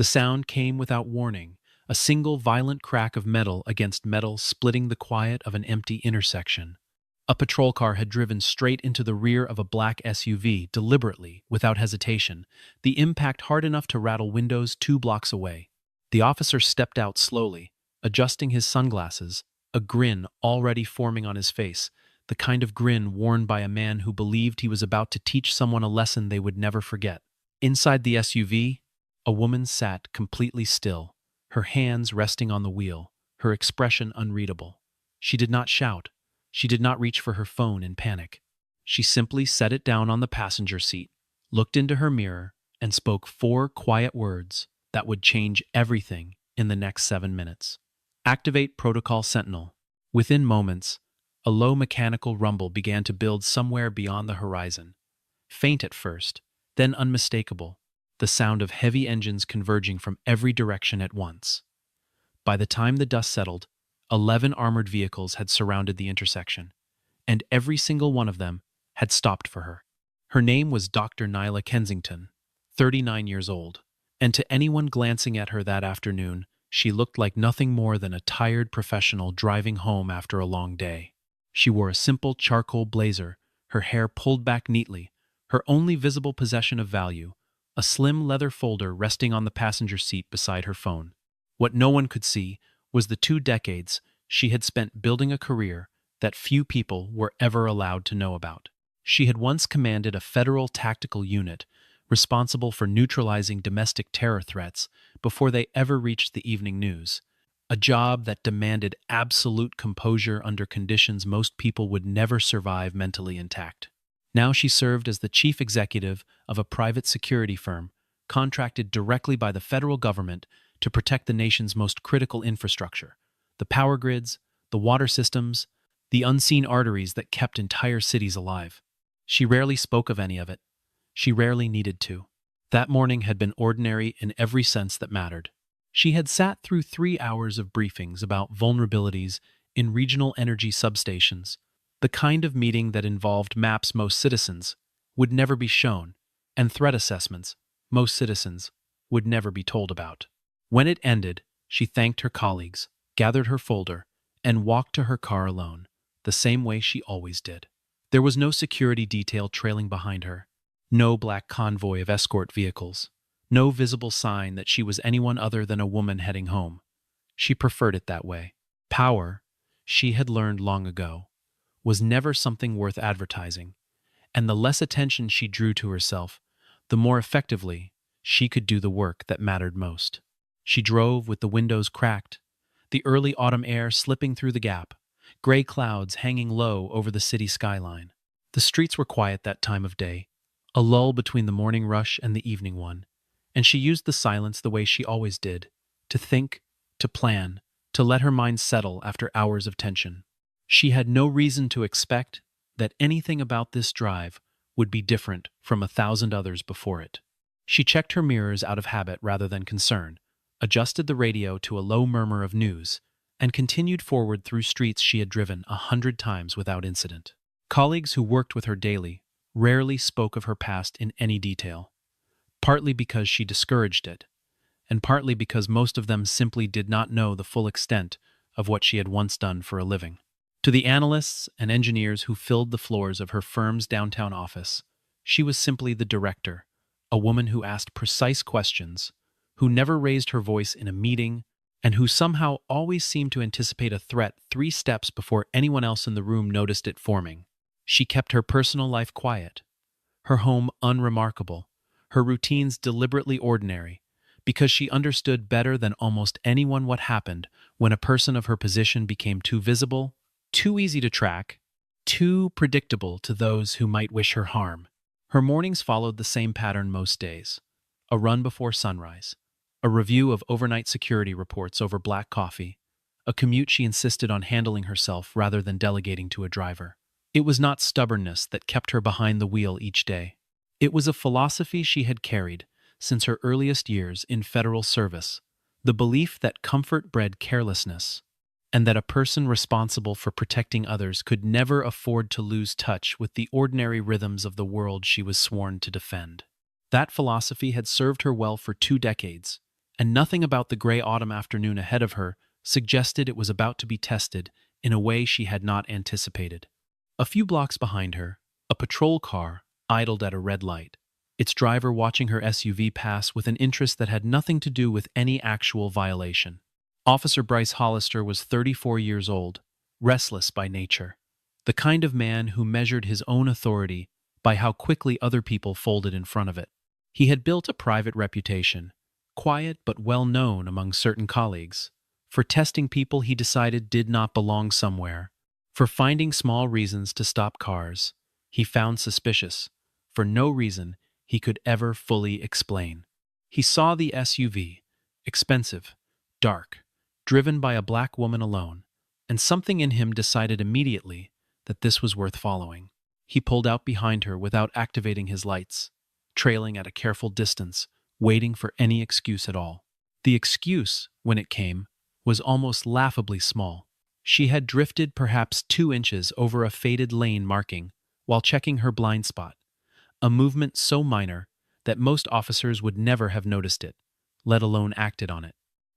The sound came without warning, a single violent crack of metal against metal splitting the quiet of an empty intersection. A patrol car had driven straight into the rear of a black SUV, deliberately, without hesitation, the impact hard enough to rattle windows 2 blocks away. The officer stepped out slowly, adjusting his sunglasses, a grin already forming on his face, the kind of grin worn by a man who believed he was about to teach someone a lesson they would never forget. Inside the SUV, a woman sat completely still, her hands resting on the wheel, her expression unreadable. She did not shout. She did not reach for her phone in panic. She simply set it down on the passenger seat, looked into her mirror, and spoke 4 quiet words that would change everything in the next 7 minutes. Activate Protocol Sentinel. Within moments, a low mechanical rumble began to build somewhere beyond the horizon. Faint at first, then unmistakable, the sound of heavy engines converging from every direction at once. By the time the dust settled, 11 armored vehicles had surrounded the intersection, and every single one of them had stopped for her. Her name was Dr. Nyla Kensington, 39 years old, and to anyone glancing at her that afternoon, she looked like nothing more than a tired professional driving home after a long day. She wore a simple charcoal blazer, her hair pulled back neatly, her only visible possession of value, a slim leather folder resting on the passenger seat beside her phone. What no one could see was the 2 decades she had spent building a career that few people were ever allowed to know about. She had once commanded a federal tactical unit responsible for neutralizing domestic terror threats before they ever reached the evening news, a job that demanded absolute composure under conditions most people would never survive mentally intact. Now she served as the chief executive of a private security firm contracted directly by the federal government to protect the nation's most critical infrastructure, the power grids, the water systems, the unseen arteries that kept entire cities alive. She rarely spoke of any of it. She rarely needed to. That morning had been ordinary in every sense that mattered. She had sat through 3 hours of briefings about vulnerabilities in regional energy substations, the kind of meeting that involved maps most citizens would never be shown, and threat assessments most citizens would never be told about. When it ended, she thanked her colleagues, gathered her folder, and walked to her car alone, the same way she always did. There was no security detail trailing behind her, no black convoy of escort vehicles, no visible sign that she was anyone other than a woman heading home. She preferred it that way. Power, she had learned long ago, was never something worth advertising, and the less attention she drew to herself, the more effectively she could do the work that mattered most. She drove with the windows cracked, the early autumn air slipping through the gap, gray clouds hanging low over the city skyline. The streets were quiet that time of day, a lull between the morning rush and the evening one, and she used the silence the way she always did, to think, to plan, to let her mind settle after hours of tension. She had no reason to expect that anything about this drive would be different from 1,000 others before it. She checked her mirrors out of habit rather than concern, adjusted the radio to a low murmur of news, and continued forward through streets she had driven 100 times without incident. Colleagues who worked with her daily rarely spoke of her past in any detail, partly because she discouraged it, and partly because most of them simply did not know the full extent of what she had once done for a living. To the analysts and engineers who filled the floors of her firm's downtown office, she was simply the director, a woman who asked precise questions, who never raised her voice in a meeting, and who somehow always seemed to anticipate a threat 3 steps before anyone else in the room noticed it forming. She kept her personal life quiet, her home unremarkable, her routines deliberately ordinary, because she understood better than almost anyone what happened when a person of her position became too visible, too easy to track, too predictable to those who might wish her harm. Her mornings followed the same pattern most days: a run before sunrise, a review of overnight security reports over black coffee, a commute she insisted on handling herself rather than delegating to a driver. It was not stubbornness that kept her behind the wheel each day. It was a philosophy she had carried since her earliest years in federal service, the belief that comfort bred carelessness, and that a person responsible for protecting others could never afford to lose touch with the ordinary rhythms of the world she was sworn to defend. That philosophy had served her well for 2 decades, and nothing about the gray autumn afternoon ahead of her suggested it was about to be tested in a way she had not anticipated. A few blocks behind her, a patrol car idled at a red light, its driver watching her SUV pass with an interest that had nothing to do with any actual violation. Officer Bryce Hollister was 34 years old, restless by nature, the kind of man who measured his own authority by how quickly other people folded in front of it. He had built a private reputation, quiet but well known among certain colleagues, for testing people he decided did not belong somewhere, for finding small reasons to stop cars he found suspicious, for no reason he could ever fully explain. He saw the SUV, expensive, dark, driven by a black woman alone, and something in him decided immediately that this was worth following. He pulled out behind her without activating his lights, trailing at a careful distance, waiting for any excuse at all. The excuse, when it came, was almost laughably small. She had drifted perhaps 2 inches over a faded lane marking while checking her blind spot, a movement so minor that most officers would never have noticed it, let alone acted on it.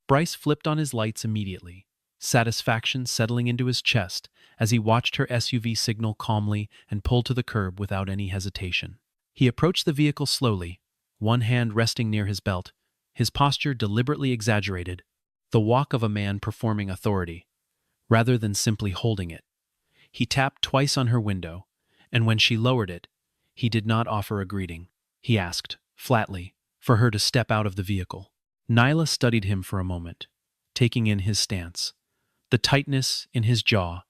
Bryce flipped on his lights immediately, satisfaction settling into his chest as he watched her SUV signal calmly and pull to the curb without any hesitation. He approached the vehicle slowly, one hand resting near his belt, his posture deliberately exaggerated, the walk of a man performing authority, rather than simply holding it. He tapped twice on her window, and when she lowered it, he did not offer a greeting. He asked, flatly, for her to step out of the vehicle. Nyla studied him for a moment, taking in his stance, the tightness in his jaw,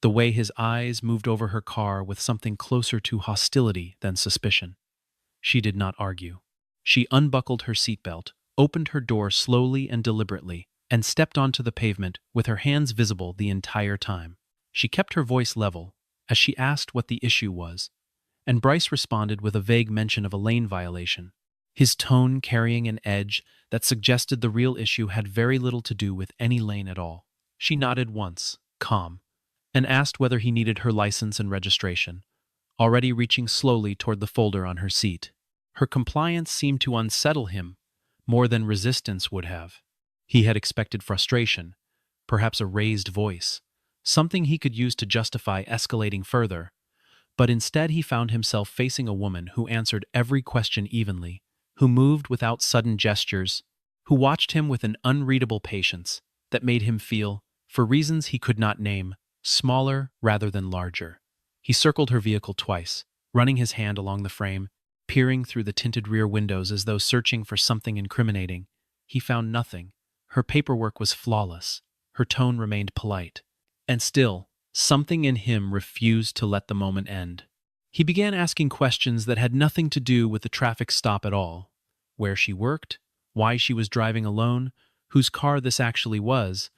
the way his eyes moved over her car with something closer to hostility than suspicion. She did not argue. She unbuckled her seatbelt, opened her door slowly and deliberately, and stepped onto the pavement with her hands visible the entire time. She kept her voice level as she asked what the issue was, and Bryce responded with a vague mention of a lane violation, his tone carrying an edge that suggested the real issue had very little to do with any lane at all. She nodded once, calm, and asked whether he needed her license and registration, already reaching slowly toward the folder on her seat. Her compliance seemed to unsettle him more than resistance would have. He had expected frustration, perhaps a raised voice, something he could use to justify escalating further, but instead he found himself facing a woman who answered every question evenly, who moved without sudden gestures, who watched him with an unreadable patience that made him feel, for reasons he could not name, smaller rather than larger. He circled her vehicle twice, running his hand along the frame, peering through the tinted rear windows as though searching for something incriminating. He found nothing. Her paperwork was flawless. Her tone remained polite. And still, something in him refused to let the moment end. He began asking questions that had nothing to do with the traffic stop at all. Where she worked, why she was driving alone, whose car this actually was,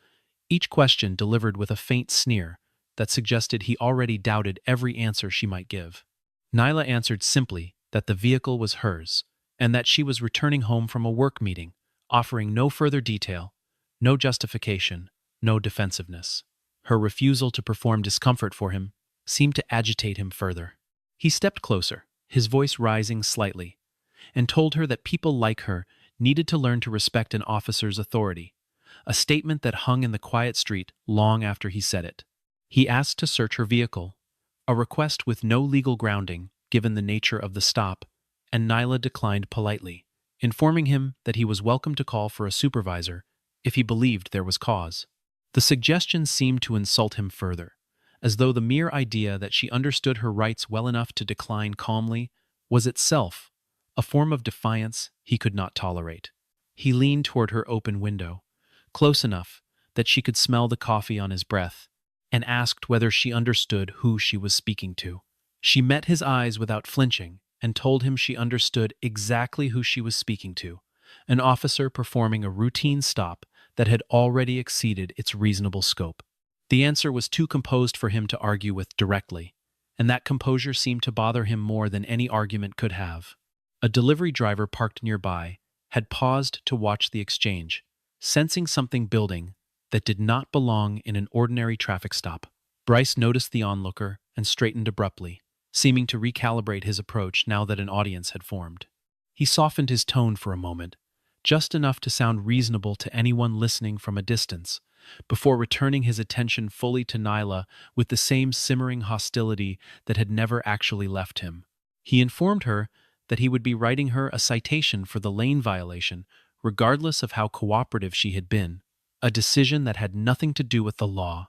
each question delivered with a faint sneer that suggested he already doubted every answer she might give. Nyla answered simply that the vehicle was hers, and that she was returning home from a work meeting, offering no further detail, no justification, no defensiveness. Her refusal to perform discomfort for him seemed to agitate him further. He stepped closer, his voice rising slightly, and told her that people like her needed to learn to respect an officer's authority, a statement that hung in the quiet street long after he said it. He asked to search her vehicle, a request with no legal grounding given the nature of the stop, and Nyla declined politely, informing him that he was welcome to call for a supervisor if he believed there was cause. The suggestion seemed to insult him further, as though the mere idea that she understood her rights well enough to decline calmly was itself a form of defiance he could not tolerate. He leaned toward her open window, close enough that she could smell the coffee on his breath, and asked whether she understood who she was speaking to. She met his eyes without flinching and told him she understood exactly who she was speaking to, an officer performing a routine stop that had already exceeded its reasonable scope. The answer was too composed for him to argue with directly, and that composure seemed to bother him more than any argument could have. A delivery driver parked nearby had paused to watch the exchange, sensing something building that did not belong in an ordinary traffic stop. Bryce noticed the onlooker and straightened abruptly, seeming to recalibrate his approach now that an audience had formed. He softened his tone for a moment, just enough to sound reasonable to anyone listening from a distance, before returning his attention fully to Nyla with the same simmering hostility that had never actually left him. He informed her that he would be writing her a citation for the lane violation, regardless of how cooperative she had been, a decision that had nothing to do with the law,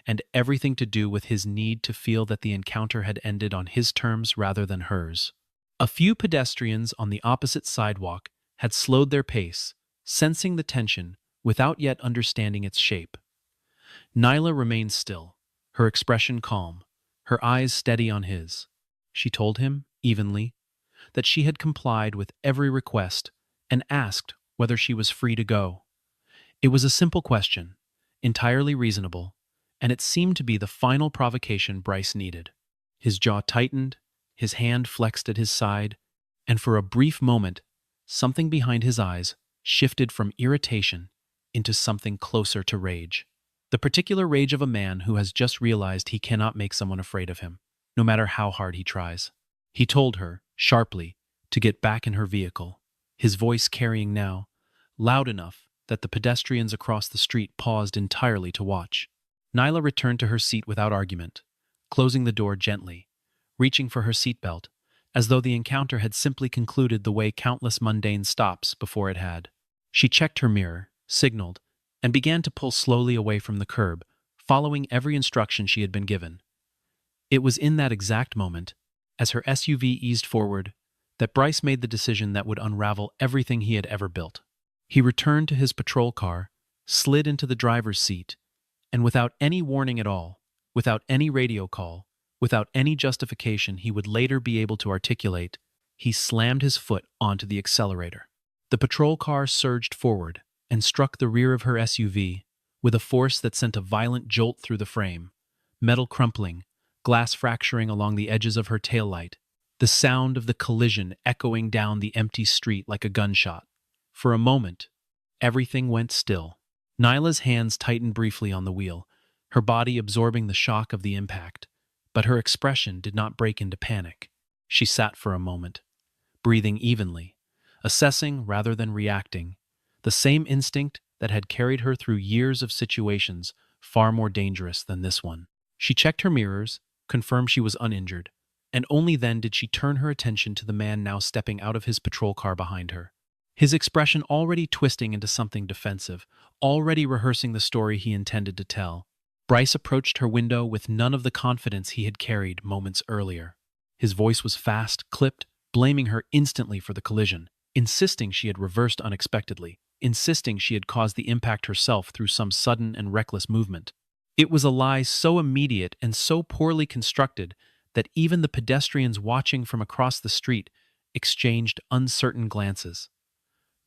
and everything to do with his need to feel that the encounter had ended on his terms rather than hers. A few pedestrians on the opposite sidewalk had slowed their pace, sensing the tension without yet understanding its shape. Nyla remained still, her expression calm, her eyes steady on his. She told him, evenly, that she had complied with every request and asked whether she was free to go. It was a simple question, entirely reasonable, and it seemed to be the final provocation Bryce needed. His jaw tightened, his hand flexed at his side, and for a brief moment, something behind his eyes shifted from irritation into something closer to rage. The particular rage of a man who has just realized he cannot make someone afraid of him, no matter how hard he tries. He told her, sharply, to get back in her vehicle, his voice carrying now, loud enough that the pedestrians across the street paused entirely to watch. Nyla returned to her seat without argument, closing the door gently, reaching for her seatbelt, as though the encounter had simply concluded the way countless mundane stops before it had. She checked her mirror, signaled, and began to pull slowly away from the curb, following every instruction she had been given. It was in that exact moment, as her SUV eased forward, that Bryce made the decision that would unravel everything he had ever built. He returned to his patrol car, slid into the driver's seat, and without any warning at all, without any radio call, without any justification he would later be able to articulate, he slammed his foot onto the accelerator. The patrol car surged forward and struck the rear of her SUV with a force that sent a violent jolt through the frame, metal crumpling, glass fracturing along the edges of her taillight, the sound of the collision echoing down the empty street like a gunshot. For a moment, everything went still. Nyla's hands tightened briefly on the wheel, her body absorbing the shock of the impact, but her expression did not break into panic. She sat for a moment, breathing evenly, assessing rather than reacting, the same instinct that had carried her through years of situations far more dangerous than this one. She checked her mirrors, confirmed she was uninjured, and only then did she turn her attention to the man now stepping out of his patrol car behind her. His expression already twisting into something defensive, already rehearsing the story he intended to tell. Bryce approached her window with none of the confidence he had carried moments earlier. His voice was fast, clipped, blaming her instantly for the collision, insisting she had reversed unexpectedly, insisting she had caused the impact herself through some sudden and reckless movement. It was a lie so immediate and so poorly constructed that even the pedestrians watching from across the street exchanged uncertain glances.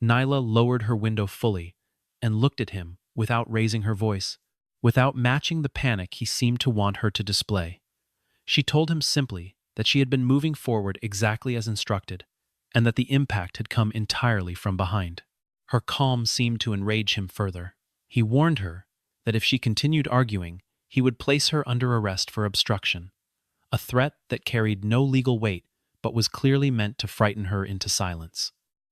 Nyla lowered her window fully and looked at him without raising her voice, without matching the panic he seemed to want her to display. She told him simply that she had been moving forward exactly as instructed, and that the impact had come entirely from behind. Her calm seemed to enrage him further. He warned her that if she continued arguing, he would place her under arrest for obstruction, a threat that carried no legal weight but was clearly meant to frighten her into silence.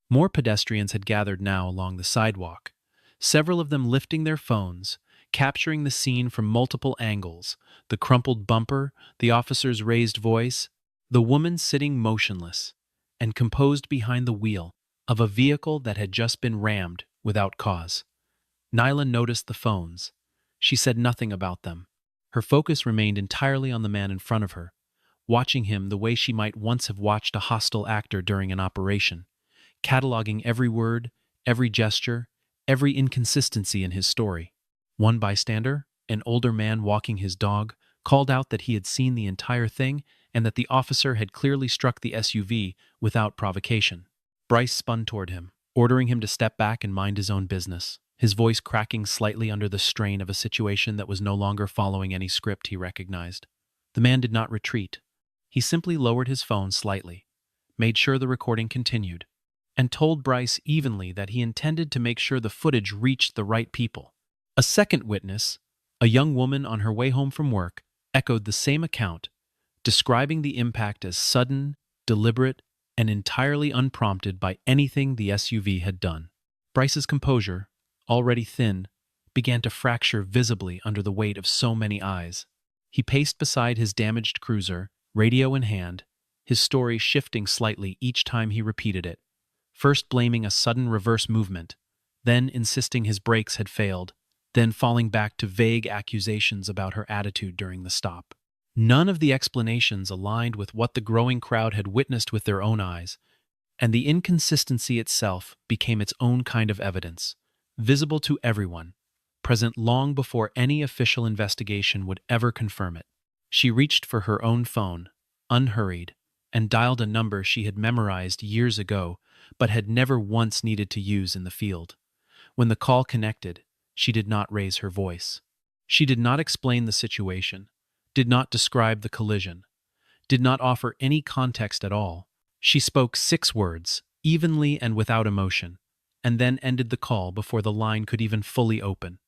More pedestrians had gathered now along the sidewalk, several of them lifting their phones, capturing the scene from multiple angles, the crumpled bumper, the officer's raised voice, the woman sitting motionless and composed behind the wheel of a vehicle that had just been rammed without cause. Nyla noticed the phones. She said nothing about them. Her focus remained entirely on the man in front of her, watching him the way she might once have watched a hostile actor during an operation, cataloging every word, every gesture, every inconsistency in his story. One bystander, an older man walking his dog, called out that he had seen the entire thing and that the officer had clearly struck the SUV without provocation. Bryce spun toward him, ordering him to step back and mind his own business, his voice cracking slightly under the strain of a situation that was no longer following any script he recognized. The man did not retreat. He simply lowered his phone slightly, made sure the recording continued, and told Bryce evenly that he intended to make sure the footage reached the right people. A second witness, a young woman on her way home from work, echoed the same account, describing the impact as sudden, deliberate, and entirely unprompted by anything the SUV had done. Bryce's composure, already thin, began to fracture visibly under the weight of so many eyes. He paced beside his damaged cruiser, radio in hand, his story shifting slightly each time he repeated it, first blaming a sudden reverse movement, then insisting his brakes had failed, then falling back to vague accusations about her attitude during the stop. None of the explanations aligned with what the growing crowd had witnessed with their own eyes, and the inconsistency itself became its own kind of evidence, visible to everyone, present long before any official investigation would ever confirm it. She reached for her own phone, unhurried, and dialed a number she had memorized years ago but had never once needed to use in the field. When the call connected, she did not raise her voice. She did not explain the situation, did not describe the collision, did not offer any context at all. She spoke 6 words, evenly and without emotion, and then ended the call before the line could even fully open.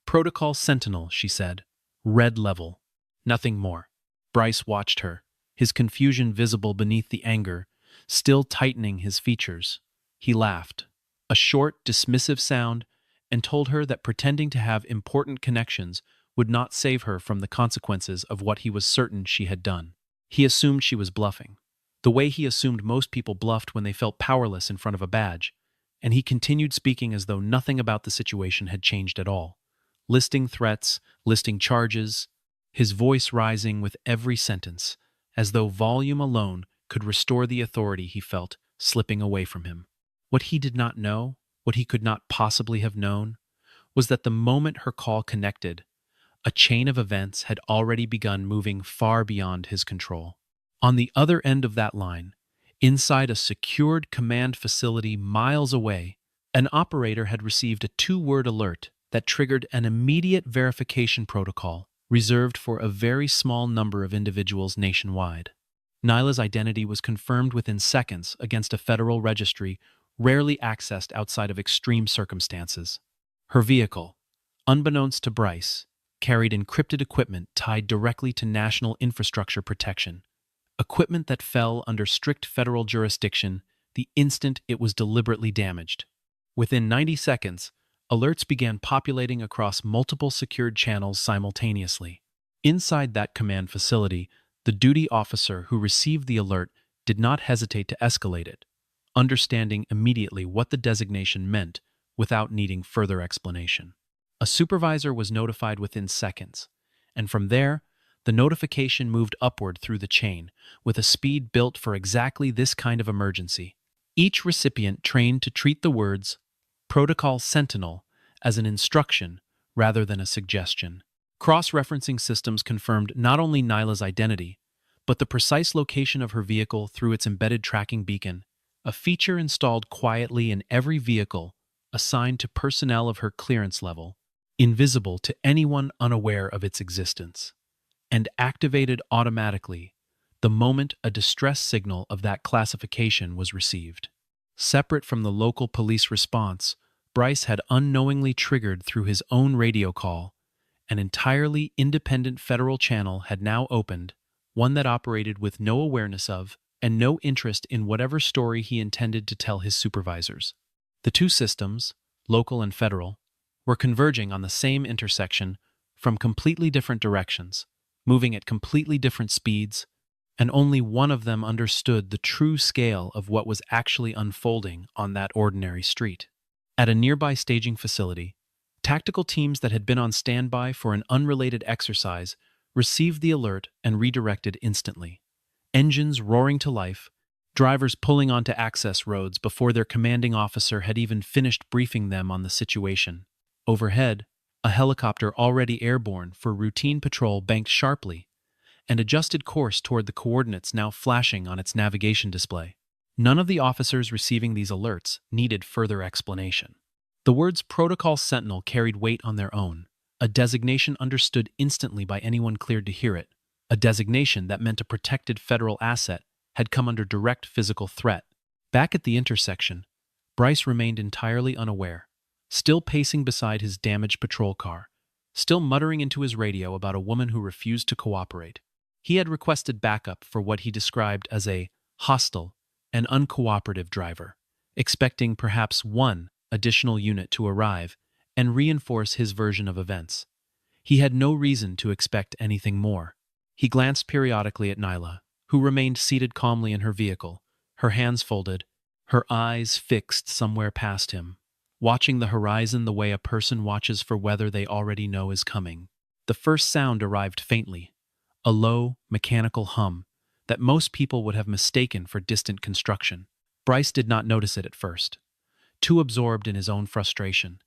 "Protocol Sentinel," she said. "Red level." Nothing more. Bryce watched her, his confusion visible beneath the anger, still tightening his features. He laughed, a short, dismissive sound, and told her that pretending to have important connections would not save her from the consequences of what he was certain she had done. He assumed she was bluffing, the way he assumed most people bluffed when they felt powerless in front of a badge, and he continued speaking as though nothing about the situation had changed at all, listing threats, listing charges, his voice rising with every sentence, as though volume alone could restore the authority he felt slipping away from him. What he did not know, what he could not possibly have known, was that the moment her call connected, a chain of events had already begun moving far beyond his control. On the other end of that line, inside a secured command facility miles away, an operator had received a 2-word alert that triggered an immediate verification protocol reserved for a very small number of individuals nationwide. Nyla's identity was confirmed within seconds against a federal registry rarely accessed outside of extreme circumstances. Her vehicle, unbeknownst to Bryce, carried encrypted equipment tied directly to national infrastructure protection, equipment that fell under strict federal jurisdiction the instant it was deliberately damaged. Within 90 seconds, alerts began populating across multiple secured channels simultaneously. Inside that command facility, the duty officer who received the alert did not hesitate to escalate it, understanding immediately what the designation meant without needing further explanation. A supervisor was notified within seconds, and from there, the notification moved upward through the chain with a speed built for exactly this kind of emergency. Each recipient trained to treat the words "Protocol Sentinel" as an instruction rather than a suggestion. Cross-referencing systems confirmed not only Nyla's identity, but the precise location of her vehicle through its embedded tracking beacon, a feature installed quietly in every vehicle assigned to personnel of her clearance level, invisible to anyone unaware of its existence, and activated automatically the moment a distress signal of that classification was received. Separate from the local police response, Bryce had unknowingly triggered through his own radio call. An entirely independent federal channel had now opened, one that operated with no awareness of and no interest in whatever story he intended to tell his supervisors. The two systems, local and federal, were converging on the same intersection from completely different directions, moving at completely different speeds, and only one of them understood the true scale of what was actually unfolding on that ordinary street. At a nearby staging facility, tactical teams that had been on standby for an unrelated exercise received the alert and redirected instantly. Engines roaring to life, drivers pulling onto access roads before their commanding officer had even finished briefing them on the situation. Overhead, a helicopter already airborne for routine patrol banked sharply and adjusted course toward the coordinates now flashing on its navigation display. None of the officers receiving these alerts needed further explanation. The words Protocol Sentinel carried weight on their own, a designation understood instantly by anyone cleared to hear it, a designation that meant a protected federal asset had come under direct physical threat. Back at the intersection, Bryce remained entirely unaware, still pacing beside his damaged patrol car, still muttering into his radio about a woman who refused to cooperate. He had requested backup for what he described as a hostile and uncooperative driver, expecting perhaps one additional unit to arrive and reinforce his version of events. He had no reason to expect anything more. He glanced periodically at Nyla, who remained seated calmly in her vehicle, her hands folded, her eyes fixed somewhere past him, watching the horizon the way a person watches for weather they already know is coming. The first sound arrived faintly, a low, mechanical hum that most people would have mistaken for distant construction. Bryce did not notice it at first, too absorbed in his own frustration,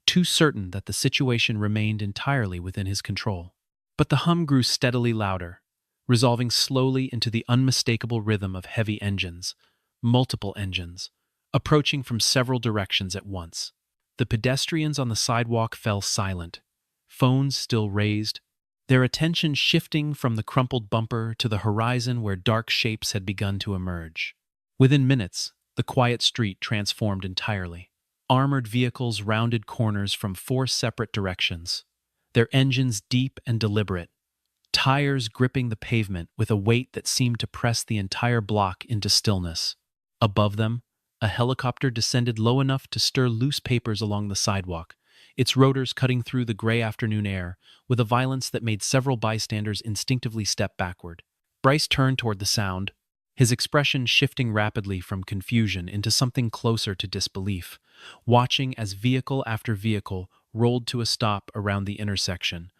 too certain that the situation remained entirely within his control. But the hum grew steadily louder, resolving slowly into the unmistakable rhythm of heavy engines, multiple engines, approaching from several directions at once. The pedestrians on the sidewalk fell silent, phones still raised, their attention shifting from the crumpled bumper to the horizon where dark shapes had begun to emerge. Within minutes, the quiet street transformed entirely. Armored vehicles rounded corners from 4 separate directions, their engines deep and deliberate, tires gripping the pavement with a weight that seemed to press the entire block into stillness. Above them, a helicopter descended low enough to stir loose papers along the sidewalk, its rotors cutting through the gray afternoon air with a violence that made several bystanders instinctively step backward. Bryce turned toward the sound, his expression shifting rapidly from confusion into something closer to disbelief, watching as vehicle after vehicle rolled to a stop around the intersection,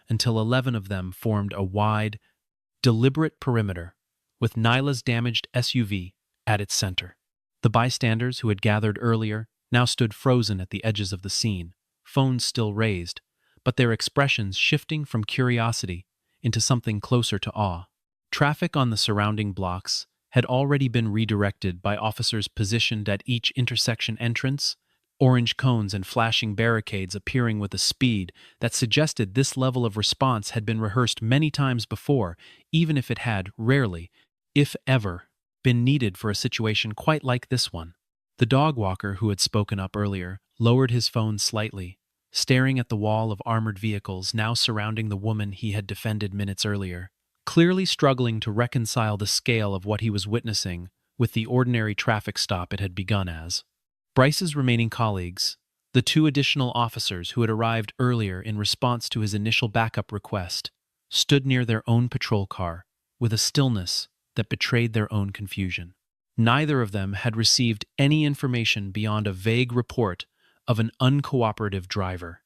until 11 of them formed a wide, deliberate perimeter, with Nyla's damaged SUV at its center. The bystanders who had gathered earlier now stood frozen at the edges of the scene, phones still raised, but their expressions shifting from curiosity into something closer to awe. Traffic on the surrounding blocks had already been redirected by officers positioned at each intersection entrance, orange cones and flashing barricades appearing with a speed that suggested this level of response had been rehearsed many times before, even if it had rarely, if ever, been needed for a situation quite like this one. The dog walker who had spoken up earlier lowered his phone slightly, staring at the wall of armored vehicles now surrounding the woman he had defended minutes earlier, clearly struggling to reconcile the scale of what he was witnessing with the ordinary traffic stop it had begun as. Bryce's remaining colleagues, the 2 additional officers who had arrived earlier in response to his initial backup request, stood near their own patrol car with a stillness that betrayed their own confusion. Neither of them had received any information beyond a vague report of an uncooperative driver,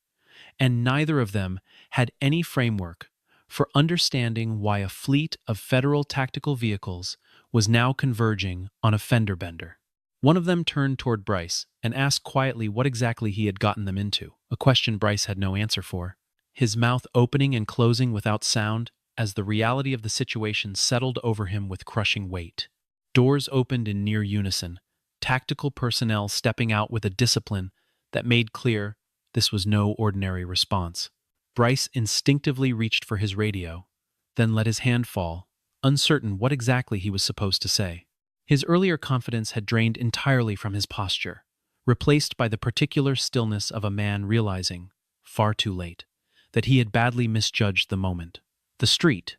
and neither of them had any framework for understanding why a fleet of federal tactical vehicles was now converging on a fender bender. One of them turned toward Bryce and asked quietly what exactly he had gotten them into, a question Bryce had no answer for, his mouth opening and closing without sound as the reality of the situation settled over him with crushing weight. Doors opened in near unison, tactical personnel stepping out with a discipline that made clear this was no ordinary response. Bryce instinctively reached for his radio, then let his hand fall, uncertain what exactly he was supposed to say. His earlier confidence had drained entirely from his posture, replaced by the particular stillness of a man realizing, far too late, that he had badly misjudged the moment. The street,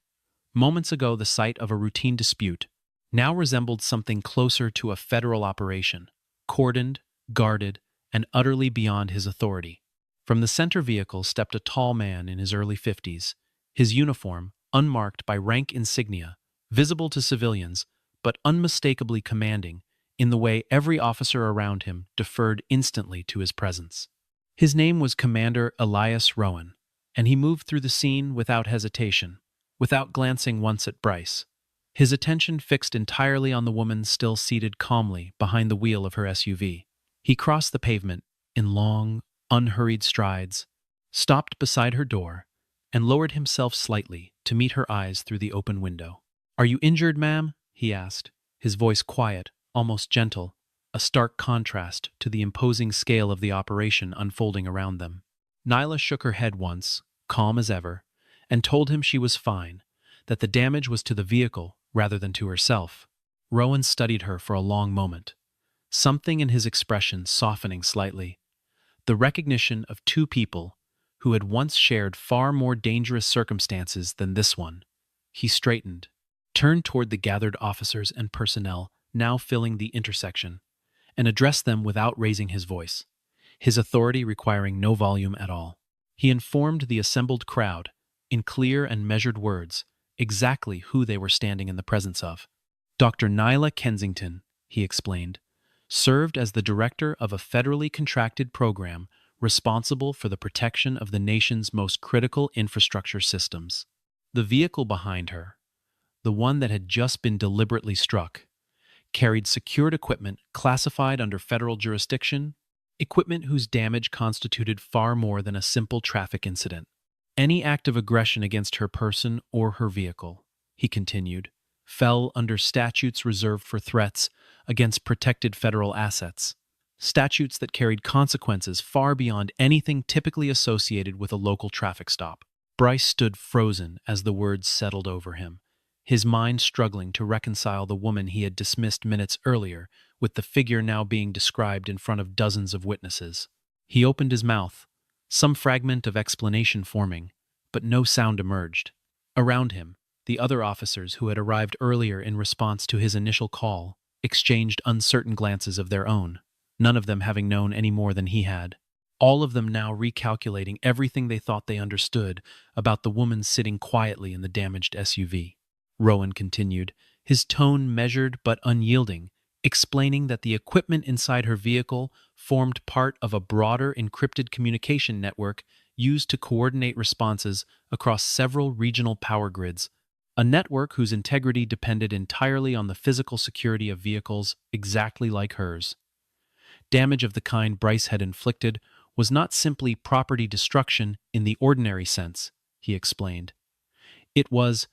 moments ago the site of a routine dispute, now resembled something closer to a federal operation, cordoned, guarded, and utterly beyond his authority. From the center vehicle stepped a tall man in his early 50s, his uniform, unmarked by rank insignia, visible to civilians, but unmistakably commanding in the way every officer around him deferred instantly to his presence. His name was Commander Elias Rowan, and he moved through the scene without hesitation, without glancing once at Bryce, his attention fixed entirely on the woman still seated calmly behind the wheel of her SUV. He crossed the pavement in long, unhurried strides, stopped beside her door, and lowered himself slightly to meet her eyes through the open window. "Are you injured, ma'am?" he asked, his voice quiet, almost gentle, a stark contrast to the imposing scale of the operation unfolding around them. Nyla shook her head once, calm as ever, and told him she was fine, that the damage was to the vehicle rather than to herself. Rowan studied her for a long moment, something in his expression softening slightly, the recognition of 2 people who had once shared far more dangerous circumstances than this one. He straightened, turned toward the gathered officers and personnel now filling the intersection, and addressed them without raising his voice, his authority requiring no volume at all. He informed the assembled crowd, in clear and measured words, exactly who they were standing in the presence of. Dr. Nyla Kensington, he explained, served as the director of a federally contracted program responsible for the protection of the nation's most critical infrastructure systems. The vehicle behind her, the one that had just been deliberately struck, carried secured equipment classified under federal jurisdiction, equipment whose damage constituted far more than a simple traffic incident. Any act of aggression against her person or her vehicle, he continued, fell under statutes reserved for threats against protected federal assets, statutes that carried consequences far beyond anything typically associated with a local traffic stop. Bryce stood frozen as the words settled over him, his mind struggling to reconcile the woman he had dismissed minutes earlier with the figure now being described in front of dozens of witnesses. He opened his mouth, some fragment of explanation forming, but no sound emerged. Around him, the other officers who had arrived earlier in response to his initial call exchanged uncertain glances of their own, none of them having known any more than he had. All of them now recalculating everything they thought they understood about the woman sitting quietly in the damaged SUV. Rowan continued, his tone measured but unyielding, explaining that the equipment inside her vehicle formed part of a broader encrypted communication network used to coordinate responses across several regional power grids, a network whose integrity depended entirely on the physical security of vehicles exactly like hers. Damage of the kind Bryce had inflicted was not simply property destruction in the ordinary sense, he explained. It was,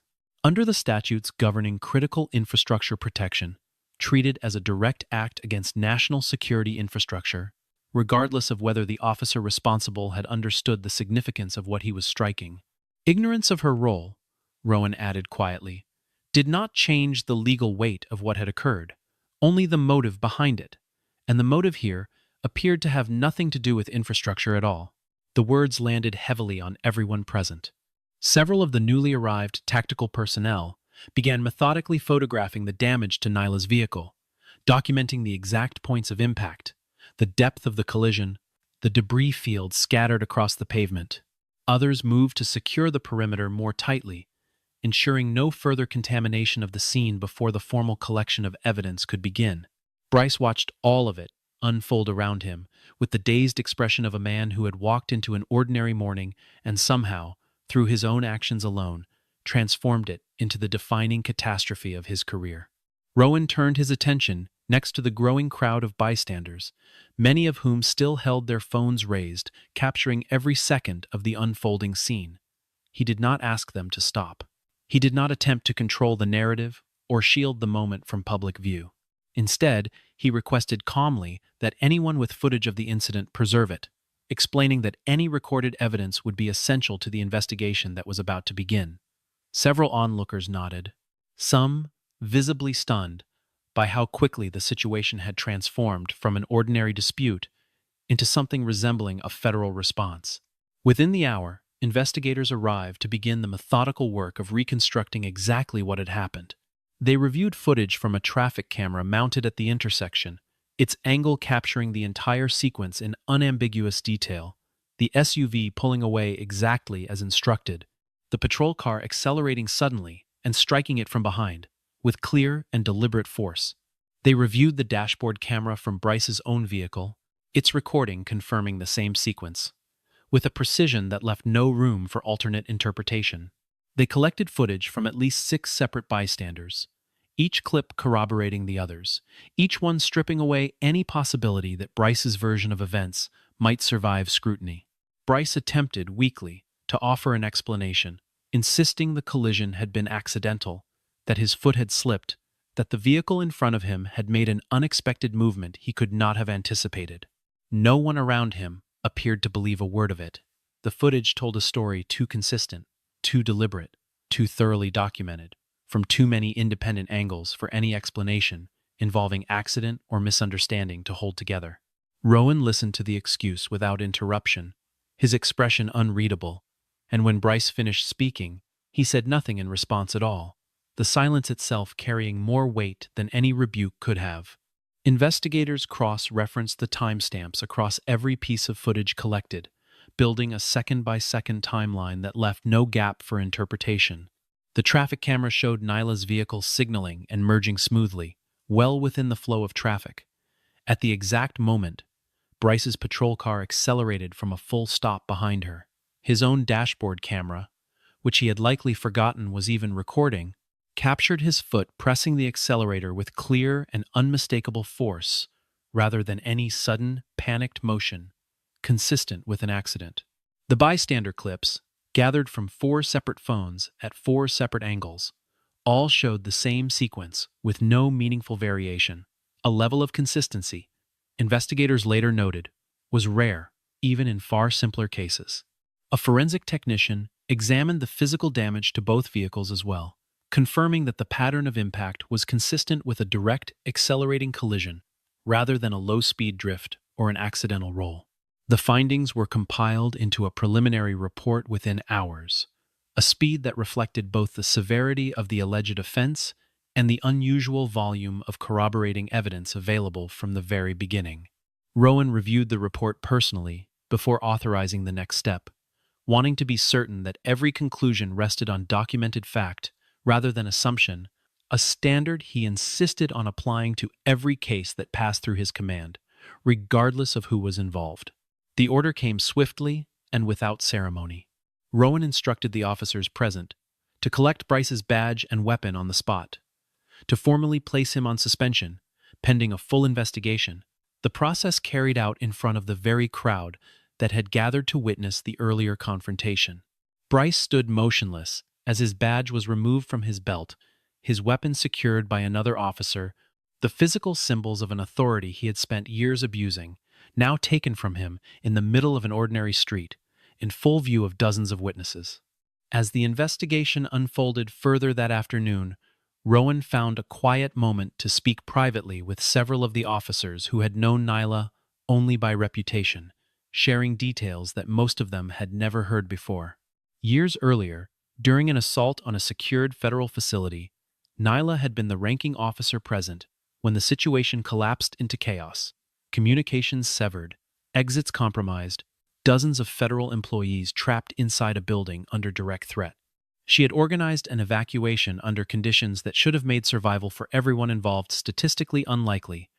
under the statutes governing critical infrastructure protection, treated as a direct act against national security infrastructure, regardless of whether the officer responsible had understood the significance of what he was striking. Ignorance of her role, Rowan added quietly, did not change the legal weight of what had occurred, only the motive behind it, and the motive here appeared to have nothing to do with infrastructure at all. The words landed heavily on everyone present. Several of the newly arrived tactical personnel began methodically photographing the damage to Nyla's vehicle, documenting the exact points of impact, the depth of the collision, the debris field scattered across the pavement. Others moved to secure the perimeter more tightly, ensuring no further contamination of the scene before the formal collection of evidence could begin. Bryce watched all of it unfold around him, with the dazed expression of a man who had walked into an ordinary morning and somehow, through his own actions alone, transformed it into the defining catastrophe of his career. Rowan turned his attention next to the growing crowd of bystanders, many of whom still held their phones raised, capturing every second of the unfolding scene. He did not ask them to stop. He did not attempt to control the narrative or shield the moment from public view. Instead, he requested calmly that anyone with footage of the incident preserve it, explaining that any recorded evidence would be essential to the investigation that was about to begin. Several onlookers nodded, some visibly stunned by how quickly the situation had transformed from an ordinary dispute into something resembling a federal response. Within the hour, investigators arrived to begin the methodical work of reconstructing exactly what had happened. They reviewed footage from a traffic camera mounted at the intersection, its angle capturing the entire sequence in unambiguous detail, the SUV pulling away exactly as instructed, the patrol car accelerating suddenly and striking it from behind, with clear and deliberate force. They reviewed the dashboard camera from Bryce's own vehicle, its recording confirming the same sequence, with a precision that left no room for alternate interpretation. They collected footage from at least 6 separate bystanders, each clip corroborating the others, each one stripping away any possibility that Bryce's version of events might survive scrutiny. Bryce attempted, weakly, to offer an explanation, insisting the collision had been accidental, that his foot had slipped, that the vehicle in front of him had made an unexpected movement he could not have anticipated. No one around him appeared to believe a word of it. The footage told a story too consistent, too deliberate, too thoroughly documented, from too many independent angles for any explanation involving accident or misunderstanding to hold together. Rowan listened to the excuse without interruption, his expression unreadable, and when Bryce finished speaking, he said nothing in response at all, the silence itself carrying more weight than any rebuke could have. Investigators cross-referenced the timestamps across every piece of footage collected, building a second-by-second timeline that left no gap for interpretation. The traffic camera showed Nyla's vehicle signaling and merging smoothly, well within the flow of traffic. At the exact moment, Bryce's patrol car accelerated from a full stop behind her. His own dashboard camera, which he had likely forgotten was even recording, captured his foot pressing the accelerator with clear and unmistakable force, rather than any sudden, panicked motion, consistent with an accident. The bystander clips, gathered from 4 separate phones at 4 separate angles, all showed the same sequence with no meaningful variation. A level of consistency, investigators later noted, was rare, even in far simpler cases. A forensic technician examined the physical damage to both vehicles as well, confirming that the pattern of impact was consistent with a direct, accelerating collision, rather than a low-speed drift or an accidental roll. The findings were compiled into a preliminary report within hours, a speed that reflected both the severity of the alleged offense and the unusual volume of corroborating evidence available from the very beginning. Rowan reviewed the report personally before authorizing the next step, wanting to be certain that every conclusion rested on documented fact rather than assumption, a standard he insisted on applying to every case that passed through his command, regardless of who was involved. The order came swiftly and without ceremony. Rowan instructed the officers present to collect Bryce's badge and weapon on the spot, to formally place him on suspension, pending a full investigation, the process carried out in front of the very crowd that had gathered to witness the earlier confrontation. Bryce stood motionless as his badge was removed from his belt, his weapon secured by another officer, the physical symbols of an authority he had spent years abusing, now taken from him in the middle of an ordinary street, in full view of dozens of witnesses. As the investigation unfolded further that afternoon, Rowan found a quiet moment to speak privately with several of the officers who had known Nyla only by reputation, sharing details that most of them had never heard before. Years earlier, during an assault on a secured federal facility, Nyla had been the ranking officer present when the situation collapsed into chaos, communications severed, exits compromised, dozens of federal employees trapped inside a building under direct threat. She had organized an evacuation under conditions that should have made survival for everyone involved statistically unlikely,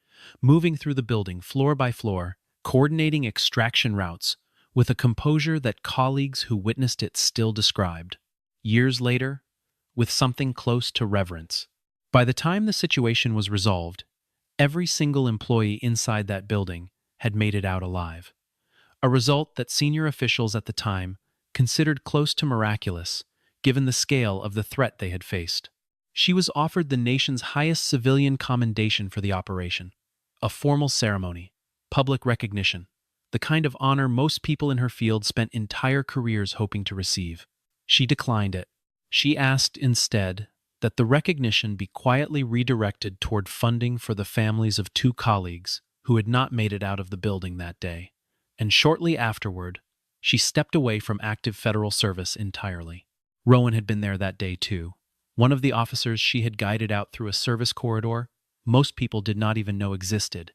moving through the building floor by floor, coordinating extraction routes, with a composure that colleagues who witnessed it still described. Years later, with something close to reverence. By the time the situation was resolved, every single employee inside that building had made it out alive, a result that senior officials at the time considered close to miraculous, given the scale of the threat they had faced. She was offered the nation's highest civilian commendation for the operation, a formal ceremony, public recognition, the kind of honor most people in her field spent entire careers hoping to receive. She declined it. She asked instead that the recognition be quietly redirected toward funding for the families of 2 colleagues who had not made it out of the building that day. And shortly afterward, she stepped away from active federal service entirely. Rowan had been there that day too. One of the officers she had guided out through a service corridor most people did not even know existed,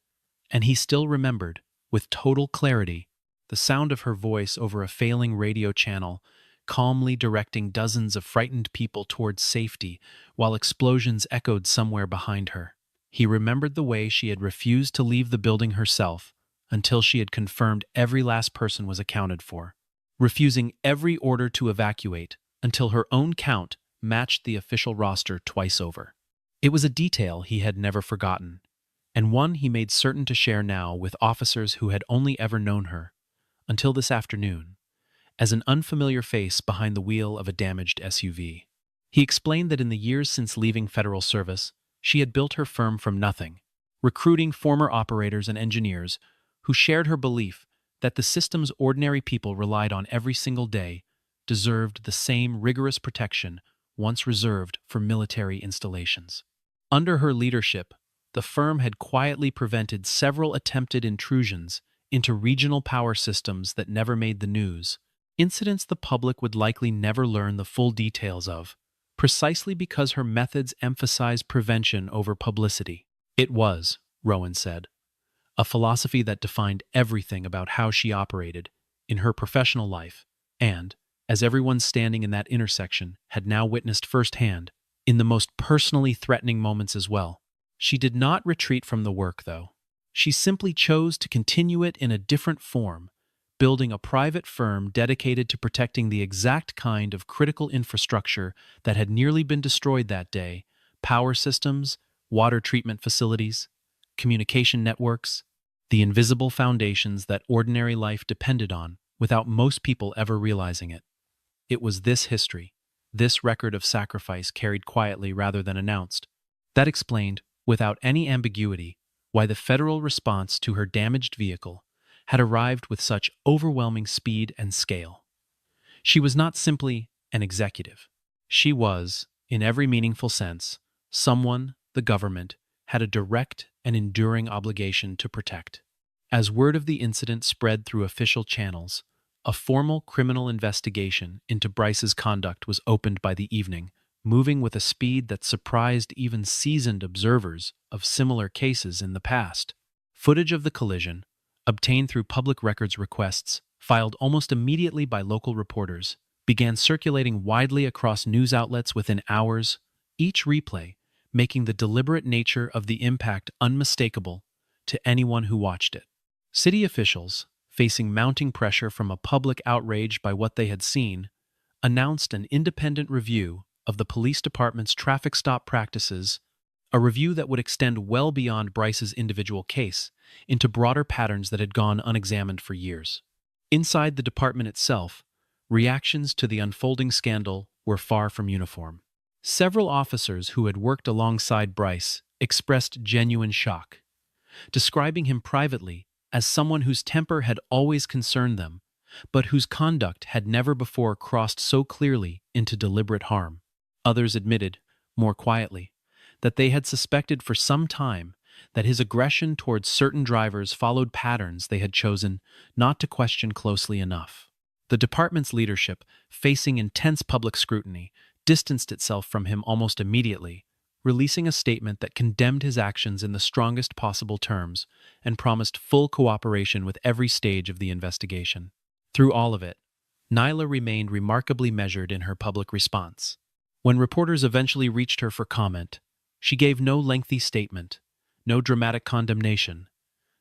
and he still remembered, with total clarity, the sound of her voice over a failing radio channel, calmly directing dozens of frightened people towards safety while explosions echoed somewhere behind her. He remembered the way she had refused to leave the building herself until she had confirmed every last person was accounted for, refusing every order to evacuate until her own count matched the official roster twice over. It was a detail he had never forgotten, and one he made certain to share now with officers who had only ever known her, until this afternoon, as an unfamiliar face behind the wheel of a damaged SUV. He explained that in the years since leaving federal service, she had built her firm from nothing, recruiting former operators and engineers who shared her belief that the system's ordinary people relied on every single day deserved the same rigorous protection once reserved for military installations. Under her leadership, the firm had quietly prevented several attempted intrusions into regional power systems that never made the news, incidents the public would likely never learn the full details of, precisely because her methods emphasized prevention over publicity. It was, Rowan said, a philosophy that defined everything about how she operated in her professional life and, as everyone standing in that intersection had now witnessed firsthand, in the most personally threatening moments as well. She did not retreat from the work, though. She simply chose to continue it in a different form, building a private firm dedicated to protecting the exact kind of critical infrastructure that had nearly been destroyed that day: power systems, water treatment facilities, communication networks, the invisible foundations that ordinary life depended on without most people ever realizing it. It was this history, this record of sacrifice carried quietly rather than announced, that explained, without any ambiguity, why the federal response to her damaged vehicle had arrived with such overwhelming speed and scale. She was not simply an executive. She was, in every meaningful sense, someone the government had a direct and enduring obligation to protect. As word of the incident spread through official channels, a formal criminal investigation into Bryce's conduct was opened by the evening, moving with a speed that surprised even seasoned observers of similar cases in the past. Footage of the collision, obtained through public records requests, filed almost immediately by local reporters, began circulating widely across news outlets within hours, each replay making the deliberate nature of the impact unmistakable to anyone who watched it. City officials, facing mounting pressure from a public outrage by what they had seen, announced an independent review of the police department's traffic stop practices, a review that would extend well beyond Bryce's individual case into broader patterns that had gone unexamined for years. Inside the department itself, reactions to the unfolding scandal were far from uniform. Several officers who had worked alongside Bryce expressed genuine shock, describing him privately as someone whose temper had always concerned them, but whose conduct had never before crossed so clearly into deliberate harm. Others admitted, more quietly, that they had suspected for some time that his aggression towards certain drivers followed patterns they had chosen not to question closely enough. The department's leadership, facing intense public scrutiny, distanced itself from him almost immediately, releasing a statement that condemned his actions in the strongest possible terms and promised full cooperation with every stage of the investigation. Through all of it, Nyla remained remarkably measured in her public response. When reporters eventually reached her for comment, she gave no lengthy statement, no dramatic condemnation,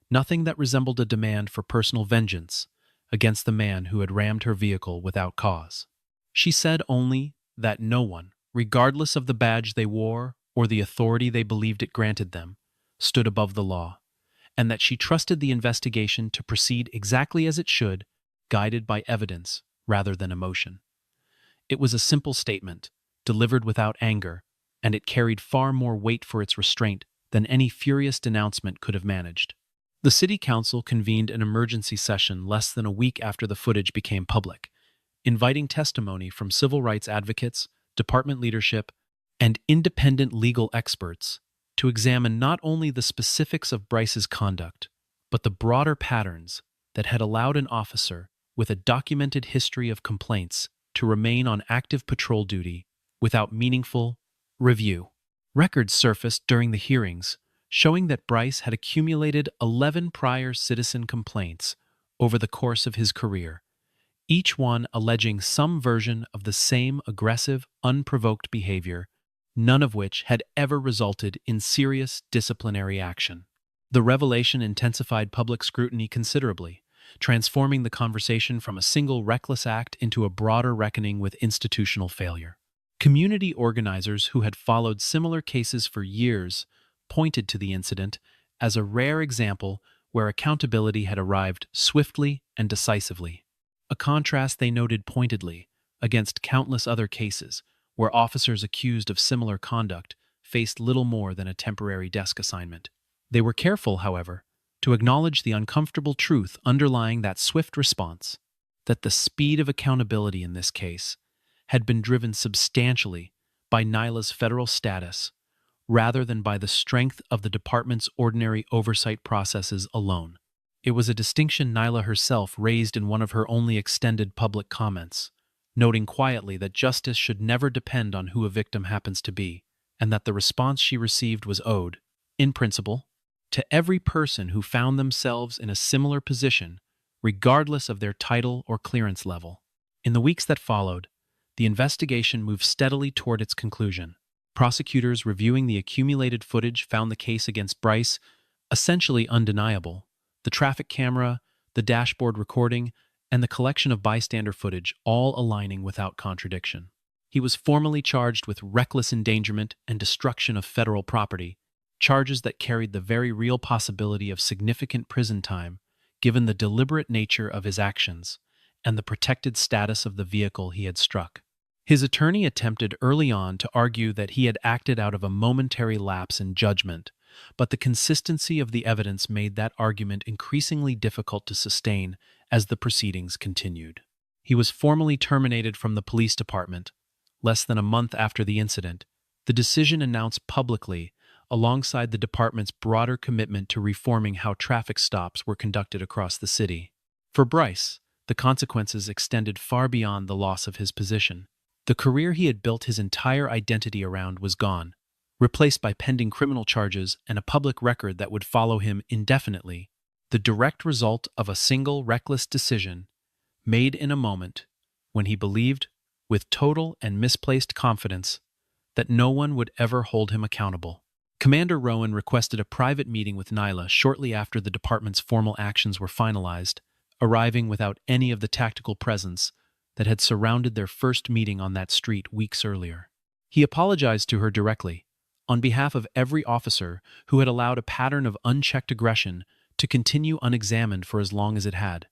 nothing that resembled a demand for personal vengeance against the man who had rammed her vehicle without cause. She said only that no one, regardless of the badge they wore or the authority they believed it granted them, stood above the law, and that she trusted the investigation to proceed exactly as it should, guided by evidence rather than emotion. It was a simple statement, delivered without anger, and it carried far more weight for its restraint than any furious denouncement could have managed. The city council convened an emergency session less than a week after the footage became public, inviting testimony from civil rights advocates, department leadership, and independent legal experts to examine not only the specifics of Bryce's conduct, but the broader patterns that had allowed an officer with a documented history of complaints to remain on active patrol duty without meaningful review. Records surfaced during the hearings showing that Bryce had accumulated 11 prior citizen complaints over the course of his career, each one alleging some version of the same aggressive, unprovoked behavior, none of which had ever resulted in serious disciplinary action. The revelation intensified public scrutiny considerably, transforming the conversation from a single reckless act into a broader reckoning with institutional failure. Community organizers who had followed similar cases for years pointed to the incident as a rare example where accountability had arrived swiftly and decisively, a contrast they noted pointedly against countless other cases where officers accused of similar conduct faced little more than a temporary desk assignment. They were careful, however, to acknowledge the uncomfortable truth underlying that swift response, that the speed of accountability in this case had been driven substantially by Nyla's federal status rather than by the strength of the department's ordinary oversight processes alone. It was a distinction Nyla herself raised in one of her only extended public comments, noting quietly that justice should never depend on who a victim happens to be, and that the response she received was owed, in principle, to every person who found themselves in a similar position, regardless of their title or clearance level. In the weeks that followed, the investigation moved steadily toward its conclusion. Prosecutors reviewing the accumulated footage found the case against Bryce essentially undeniable. The traffic camera, the dashboard recording, and the collection of bystander footage all aligning without contradiction. He was formally charged with reckless endangerment and destruction of federal property, charges that carried the very real possibility of significant prison time, given the deliberate nature of his actions and the protected status of the vehicle he had struck. His attorney attempted early on to argue that he had acted out of a momentary lapse in judgment, but the consistency of the evidence made that argument increasingly difficult to sustain as the proceedings continued. He was formally terminated from the police department less than a month after the incident, the decision announced publicly alongside the department's broader commitment to reforming how traffic stops were conducted across the city. For Bryce, the consequences extended far beyond the loss of his position. The career he had built his entire identity around was gone, replaced by pending criminal charges and a public record that would follow him indefinitely, the direct result of a single reckless decision made in a moment when he believed, with total and misplaced confidence, that no one would ever hold him accountable. Commander Rowan requested a private meeting with Nyla shortly after the department's formal actions were finalized, arriving without any of the tactical presence that had surrounded their first meeting on that street weeks earlier. He apologized to her directly, on behalf of every officer who had allowed a pattern of unchecked aggression to continue unexamined for as long as it had,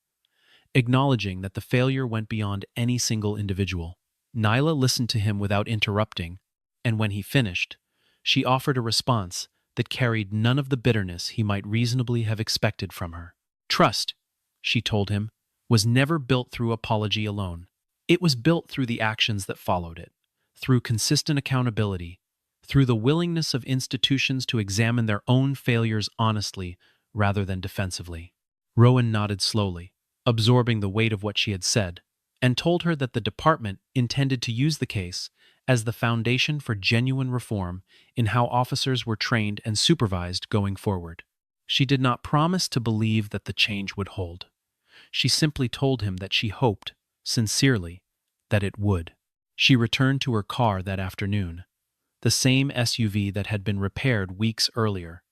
acknowledging that the failure went beyond any single individual. Nyla listened to him without interrupting, and when he finished, she offered a response that carried none of the bitterness he might reasonably have expected from her. Trust, she told him, was never built through apology alone. It was built through the actions that followed it, through consistent accountability, through the willingness of institutions to examine their own failures honestly rather than defensively. Rowan nodded slowly, absorbing the weight of what she had said, and told her that the department intended to use the case as the foundation for genuine reform in how officers were trained and supervised going forward. She did not promise to believe that the change would hold. She simply told him that she hoped, sincerely, that it would. She returned to her car that afternoon, the same SUV that had been repaired weeks earlier,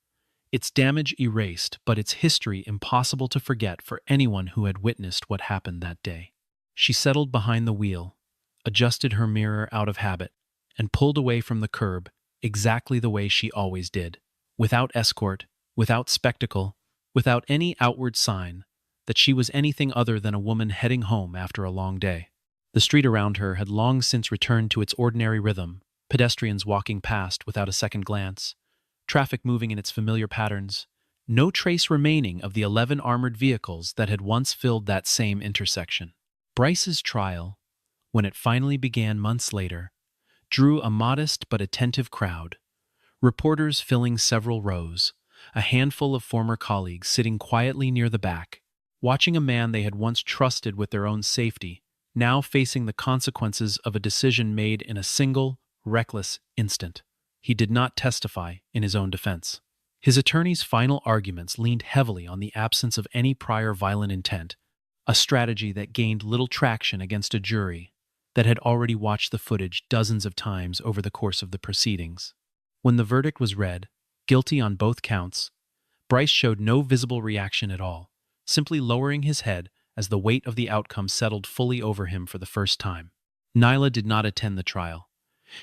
its damage erased but its history impossible to forget for anyone who had witnessed what happened that day. She settled behind the wheel, adjusted her mirror out of habit, and pulled away from the curb exactly the way she always did, without escort, without spectacle, without any outward sign that she was anything other than a woman heading home after a long day. The street around her had long since returned to its ordinary rhythm, pedestrians walking past without a second glance, traffic moving in its familiar patterns, no trace remaining of the 11 armored vehicles that had once filled that same intersection. Bryce's trial, when it finally began months later, drew a modest but attentive crowd, reporters filling several rows, a handful of former colleagues sitting quietly near the back, watching a man they had once trusted with their own safety, now facing the consequences of a decision made in a single, reckless instant. He did not testify in his own defense. His attorney's final arguments leaned heavily on the absence of any prior violent intent, a strategy that gained little traction against a jury that had already watched the footage dozens of times over the course of the proceedings. When the verdict was read, guilty on both counts, Bryce showed no visible reaction at all, simply lowering his head as the weight of the outcome settled fully over him for the first time. Nyla did not attend the trial.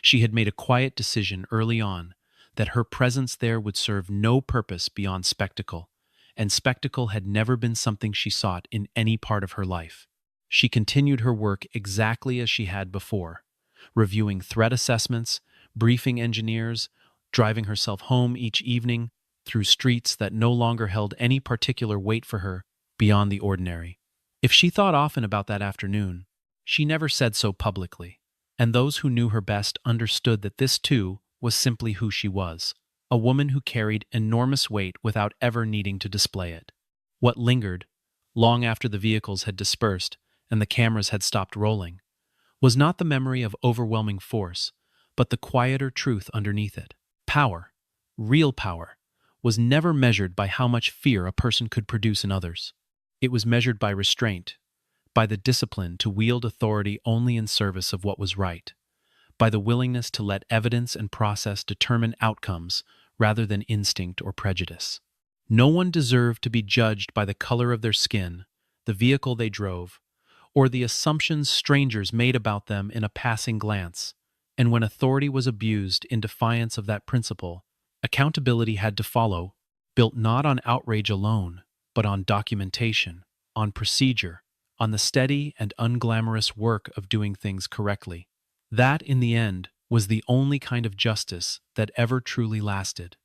She had made a quiet decision early on that her presence there would serve no purpose beyond spectacle, and spectacle had never been something she sought in any part of her life. She continued her work exactly as she had before, reviewing threat assessments, briefing engineers, driving herself home each evening through streets that no longer held any particular weight for her beyond the ordinary. If she thought often about that afternoon, she never said so publicly, and those who knew her best understood that this too was simply who she was, a woman who carried enormous weight without ever needing to display it. What lingered, long after the vehicles had dispersed and the cameras had stopped rolling, was not the memory of overwhelming force, but the quieter truth underneath it. Power, real power, was never measured by how much fear a person could produce in others. It was measured by restraint, by the discipline to wield authority only in service of what was right, by the willingness to let evidence and process determine outcomes rather than instinct or prejudice. No one deserved to be judged by the color of their skin, the vehicle they drove, or the assumptions strangers made about them in a passing glance. And when authority was abused in defiance of that principle, accountability had to follow, built not on outrage alone, but on documentation, on procedure, on the steady and unglamorous work of doing things correctly. That, in the end, was the only kind of justice that ever truly lasted.